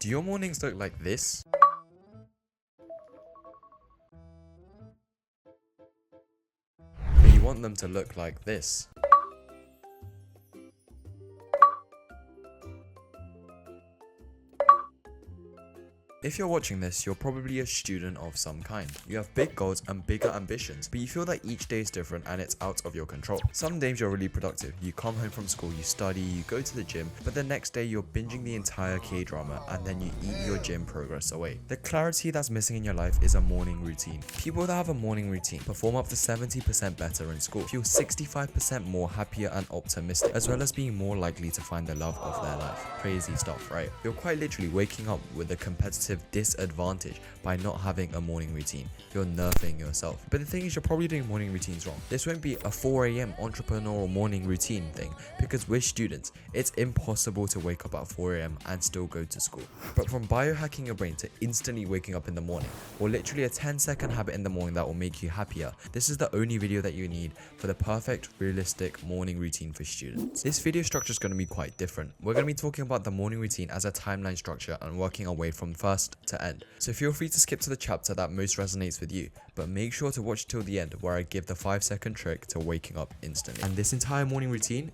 Do your mornings look like this? But you want them to look like this. If you're watching this, you're probably a student of some kind. You have big goals and bigger ambitions, but you feel that each day is different and it's out of your control. Some days you're really productive. You come home from school, you study, you go to the gym, but the next day you're binging the entire K-drama and then you eat your gym progress away. The clarity that's missing in your life is a morning routine. People that have a morning routine perform up to 70% better in school, feel 65% more happier and optimistic, as well as being more likely to find the love of their life. Crazy stuff, right? You're quite literally waking up with a competitive disadvantage by not having a morning routine. You're nerfing yourself. But the thing is, you're probably doing morning routines wrong. This won't be a 4 a.m. entrepreneurial morning routine thing because we're students. It's impossible to wake up at 4 a.m. and still go to school. But from biohacking your brain to instantly waking up in the morning, or literally a 10-second habit in the morning that will make you happier, this is the only video that you need for the perfect, realistic morning routine for students. This video structure is going to be quite different. We're going to be talking about the morning routine as a timeline structure and working our way from first to end. So feel free to skip to the chapter that most resonates with you, but make sure to watch till the end where I give the 5-second trick to waking up instantly. And this entire morning routine,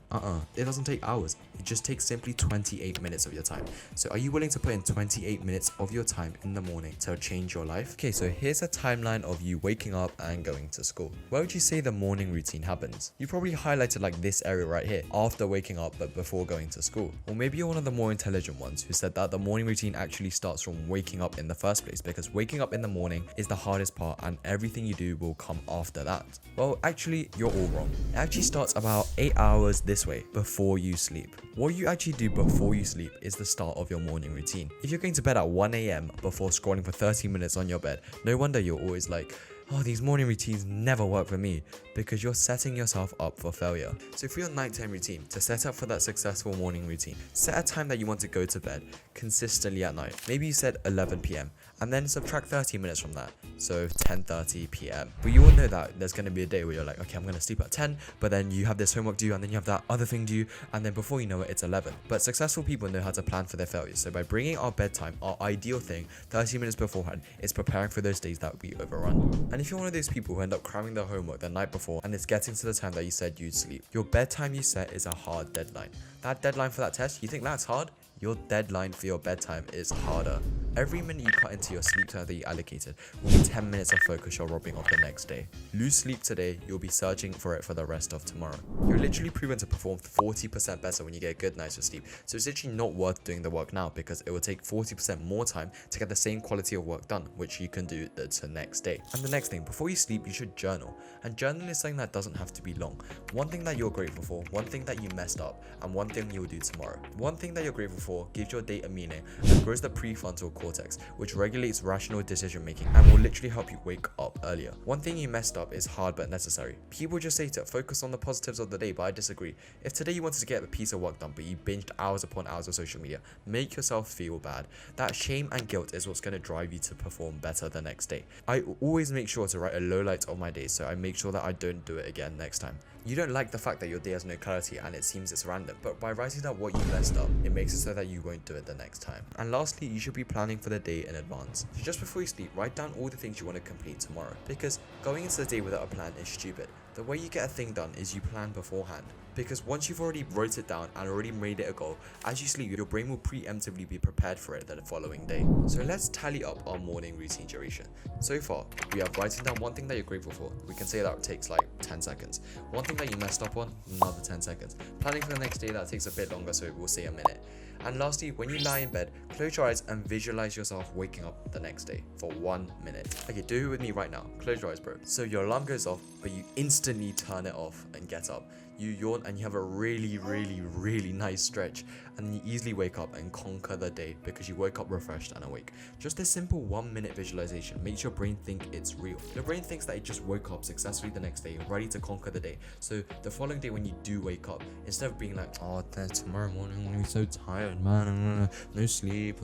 it doesn't take hours. It just takes simply 28 minutes of your time. So are you willing to put in 28 minutes of your time in the morning to change your life? Okay, so here's a timeline of you waking up and going to school. Where would you say the morning routine happens? You probably highlighted like this area right here, after waking up but before going to school. Or maybe you're one of the more intelligent ones who said that the morning routine actually starts from waking up in the first place, because waking up in the morning is the hardest part and everything you do will come after that. Well, actually, you're all wrong. It actually starts about 8 hours this way, before you sleep. What you actually do before you sleep is the start of your morning routine. If you're going to bed at 1 a.m. before scrolling for 30 minutes on your bed, no wonder you're always like, oh, these morning routines never work for me, because you're setting yourself up for failure. So for your nighttime routine, to set up for that successful morning routine, set a time that you want to go to bed consistently at night. Maybe you said 11 p.m. and then subtract 30 minutes from that, so 10:30 p.m. But you all know that there's going to be a day where you're like, okay, I'm going to sleep at 10, but then you have this homework due and then you have that other thing due, and then before you know it, it's 11. But successful people know how to plan for their failures. So by bringing our bedtime, our ideal thing, 30 minutes beforehand, is preparing for those days that we overrun. And if you're one of those people who end up cramming their homework the night before and it's getting to the time that you said you'd sleep, your bedtime you set is a hard deadline. That deadline for that test, you think that's hard? Your deadline for your bedtime is harder. Every minute you cut into your sleep time that you allocated will be 10 minutes of focus you're robbing of the next day. Lose sleep today, you'll be searching for it for the rest of tomorrow. You're literally proven to perform 40% better when you get a good night's sleep, so it's literally not worth doing the work now because it will take 40% more time to get the same quality of work done, which you can do the next day. And the next thing, before you sleep, you should journal. And journaling is something that doesn't have to be long. One thing that you're grateful for, one thing that you messed up, and one thing you'll do tomorrow. One thing that you're grateful for gives your day a meaning and grows the prefrontal cortex, which regulates rational decision making and will literally help you wake up earlier. One thing you messed up is hard but necessary. People just say to focus on the positives of the day, but I disagree. If today you wanted to get a piece of work done but you binged hours upon hours of social media, make yourself feel bad. That shame and guilt is what's going to drive you to perform better the next day. I always make sure to write a low light of my day, so I make sure that I don't do it again next time. You don't like the fact that your day has no clarity and it seems it's random, but by writing down what you messed up, it makes it so that you won't do it the next time. And lastly, you should be planning for the day in advance. So just before you sleep, write down all the things you want to complete tomorrow, because going into the day without a plan is stupid. The way you get a thing done is you plan beforehand, because once you've already wrote it down and already made it a goal, as you sleep, your brain will preemptively be prepared for it the following day. So let's tally up our morning routine duration. So far, we have writing down one thing that you're grateful for. We can say that takes like 10 seconds. One thing that you messed up on, another 10 seconds. Planning for the next day, that takes a bit longer, so we'll say a minute. And lastly, when you lie in bed, close your eyes and visualize yourself waking up the next day for 1 minute. Okay, do it with me right now. Close your eyes, bro. So your alarm goes off, but you instantly turn it off and get up. You yawn and you have a really nice stretch, and then you easily wake up and conquer the day because you woke up refreshed and awake. Just a simple 1 minute visualization makes your brain think it's real. Your brain thinks that it just woke up successfully the next day, ready to conquer the day. So the following day when you do wake up, instead of being like, oh, tomorrow morning I'm gonna be so tired, man, no sleep,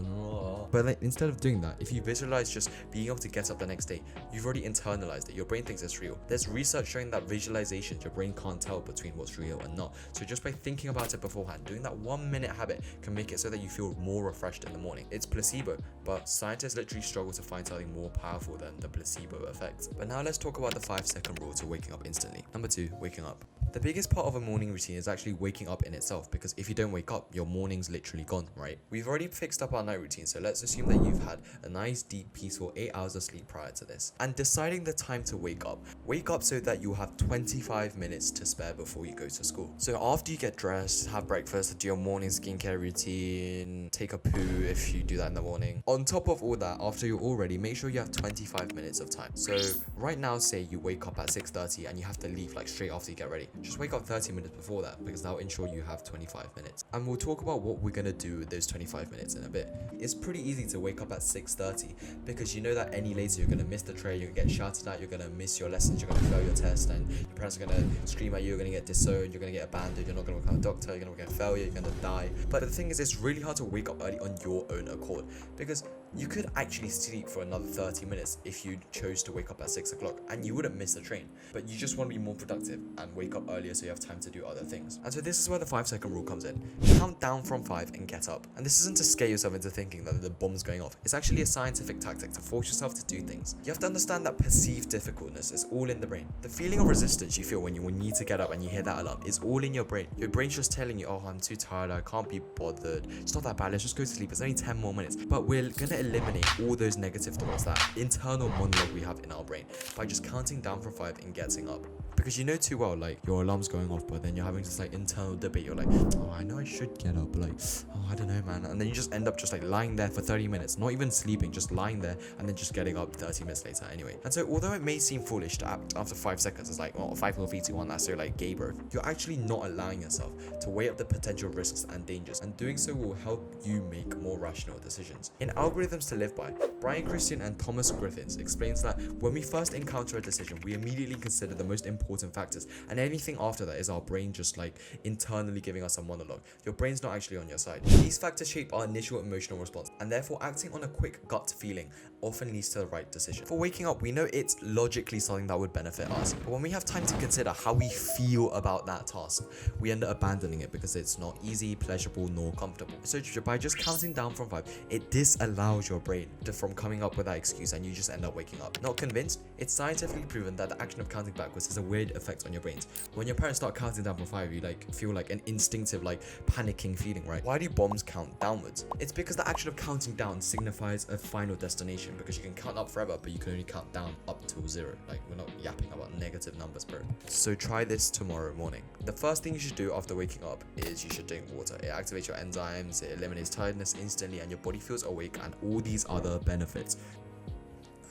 but like, instead of doing that, if you visualize just being able to get up the next day, you've already internalized it. Your brain thinks it's real. There's research showing that visualizations, your brain can't tell between what's real and not. So just by thinking about it beforehand, doing that 1 minute habit can make it so that you feel more refreshed in the morning. It's placebo, but scientists literally struggle to find something more powerful than the placebo effect. But now let's talk about the 5-second rule to waking up instantly. Number 2, waking up. The biggest part of a morning routine is actually waking up in itself, because if you don't wake up, your morning's literally gone, right? We've already fixed up our night routine, so let's assume that you've had a nice, deep, peaceful 8 hours of sleep prior to this. And deciding the time to wake up so that you'll have 25 minutes to spare before you go to school. So after you get dressed, have breakfast, do your morning skincare routine, take a poo if you do that in the morning. On top of all that, after you're all ready, make sure you have 25 minutes of time. So right now, say you wake up at 6:30 and you have to leave like straight after you get ready. Just wake up 30 minutes before that, because that'll ensure you have 25 minutes. And we'll talk about what we're gonna do with those 25 minutes in a bit. It's pretty easy to wake up at 6:30 because you know that any later you're gonna miss the train, you're gonna get shouted at, you're gonna miss your lessons, you're gonna fail your test, and your parents are gonna scream at you, you're gonna get disowned, you're gonna get abandoned, you're not gonna become a doctor, you're gonna get a failure, you're gonna die. But the thing is, it's really hard to wake up early on your own accord, because you could actually sleep for another 30 minutes if you chose to wake up at 6 o'clock and you wouldn't miss the train. But you just want to be more productive and wake up earlier so you have time to do other things. And so this is where the 5-second rule comes in. Count down from 5 and get up. And this isn't to scare yourself into thinking that the bomb's going off. It's actually a scientific tactic to force yourself to do things. You have to understand that perceived difficultness is all in the brain. The feeling of resistance you feel when you need to get up and you hear that alarm is all in your brain. Your brain's just telling you, oh, I'm too tired, I can't be bothered. It's not that bad, let's just go to sleep. It's only 10 more minutes. But we're gonna eliminate all those negative thoughts, that internal monologue we have in our brain, by just counting down from 5 and getting up. Because you know too well, like, your alarm's going off, but then you're having this like internal debate. You're like, oh, I know I should get up, but like, oh, I don't know, man. And then you just end up just like lying there for 30 minutes, not even sleeping, just lying there, and then just getting up 30 minutes later anyway. And so although it may seem foolish to act after 5 seconds, it's like, well, 5 4 3 2 1, that's so like gay, bro. You're actually not allowing yourself to weigh up the potential risks and dangers, and doing so will help you make more rational decisions. In Algorithms to Live By, Brian Christian and Thomas Griffiths explains that when we first encounter a decision, we immediately consider the most important factors, and anything after that is our brain just like internally giving us a monologue. Your brain's not actually on your side. These factors shape our initial emotional response, and therefore acting on a quick gut feeling often leads to the right decision. For waking up, we know it's logically something that would benefit us, but when we have time to consider how we feel about that task, we end up abandoning it because it's not easy, pleasurable, nor comfortable. So by just counting down from 5, it disallows your brain from coming up with that excuse, and you just end up waking up. Not convinced? It's scientifically proven that the action of counting backwards has a weird effect on your brains. When your parents start counting down from 5, you like feel like an instinctive like panicking feeling, right? Why do bombs count downwards? It's because the action of counting down signifies a final destination, because you can count up forever, but you can only count down up till 0. Like, we're not yapping about negative numbers, bro. So try this tomorrow morning. The first thing you should do after waking up is you should drink water. It activates your enzymes, it eliminates tiredness instantly, and your body feels awake, and all these other benefits.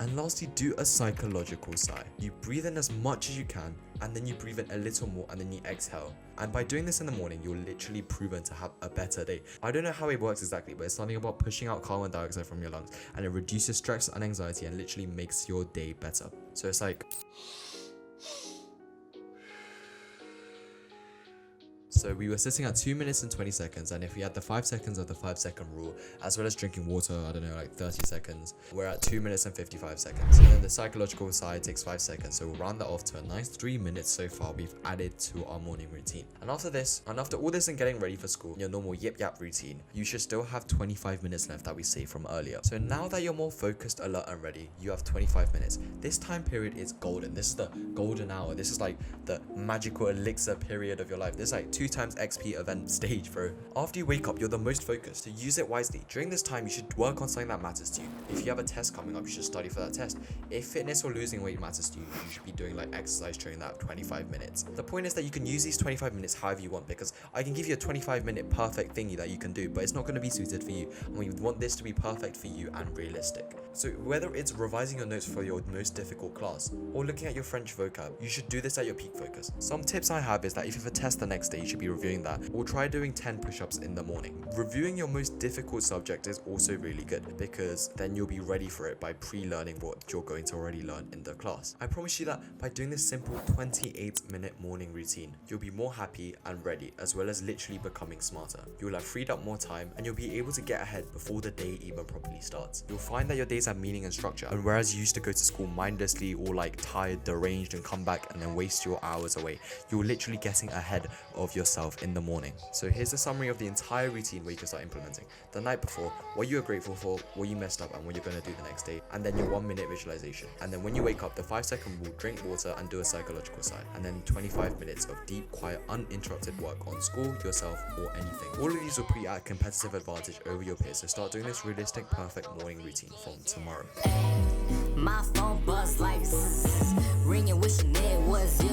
And lastly, do a psychological sigh. You breathe in as much as you can, and then you breathe in a little more, and then you exhale. And by doing this in the morning, you're literally proven to have a better day. I don't know how it works exactly, but it's something about pushing out carbon dioxide from your lungs, and it reduces stress and anxiety and literally makes your day better. So it's like... So we were sitting at 2 minutes and 20 seconds, and if we had the 5 seconds of the 5-second rule, as well as drinking water, I don't know, like 30 seconds, we're at 2 minutes and 55 seconds. And then the psychological side takes 5 seconds, so we'll round that off to a nice 3 minutes so far we've added to our morning routine. And after this, and after all this and getting ready for school, your normal yip yap routine, you should still have 25 minutes left that we saved from earlier. So now that you're more focused, alert, and ready, you have 25 minutes. This time period is golden. This is the golden hour. This is like the magical elixir period of your life. This is like 2 times XP event stage, bro. After you wake up, you're the most focused, so use it wisely. During this time, you should work on something that matters to you. If you have a test coming up, you should study for that test. If fitness or losing weight matters to you, you should be doing like exercise during that 25 minutes. The point is that you can use these 25 minutes however you want, because I can give you a 25-minute perfect thingy that you can do, but it's not going to be suited for you, and we want this to be perfect for you and realistic. So whether it's revising your notes for your most difficult class or looking at your French vocab, you should do this at your peak focus. Some tips I have is that if you have a test the next day, you should be reviewing that, or try doing 10 push-ups in the morning. Reviewing your most difficult subject is also really good because then you'll be ready for it by pre-learning what you're going to already learn in the class. I promise you that by doing this simple 28-minute morning routine, you'll be more happy and ready, as well as literally becoming smarter. You'll have freed up more time and you'll be able to get ahead before the day even properly starts. You'll find that your days have meaning and structure, and whereas you used to go to school mindlessly or like tired, deranged, and come back and then waste your hours away, you're literally getting ahead of yourself in the morning. So here's a summary of the entire routine where you can start implementing. The night before, what you are grateful for, what you messed up, and what you're going to do the next day, and then your 1-minute visualization. And then when you wake up, the 5-second rule, drink water and do a psychological sigh, and then 25 minutes of deep, quiet, uninterrupted work on school, yourself, or anything. All of these will put you at a competitive advantage over your peers, so start doing this realistic, perfect morning routine from tomorrow. My phone buzz like ringing, wishing it was you.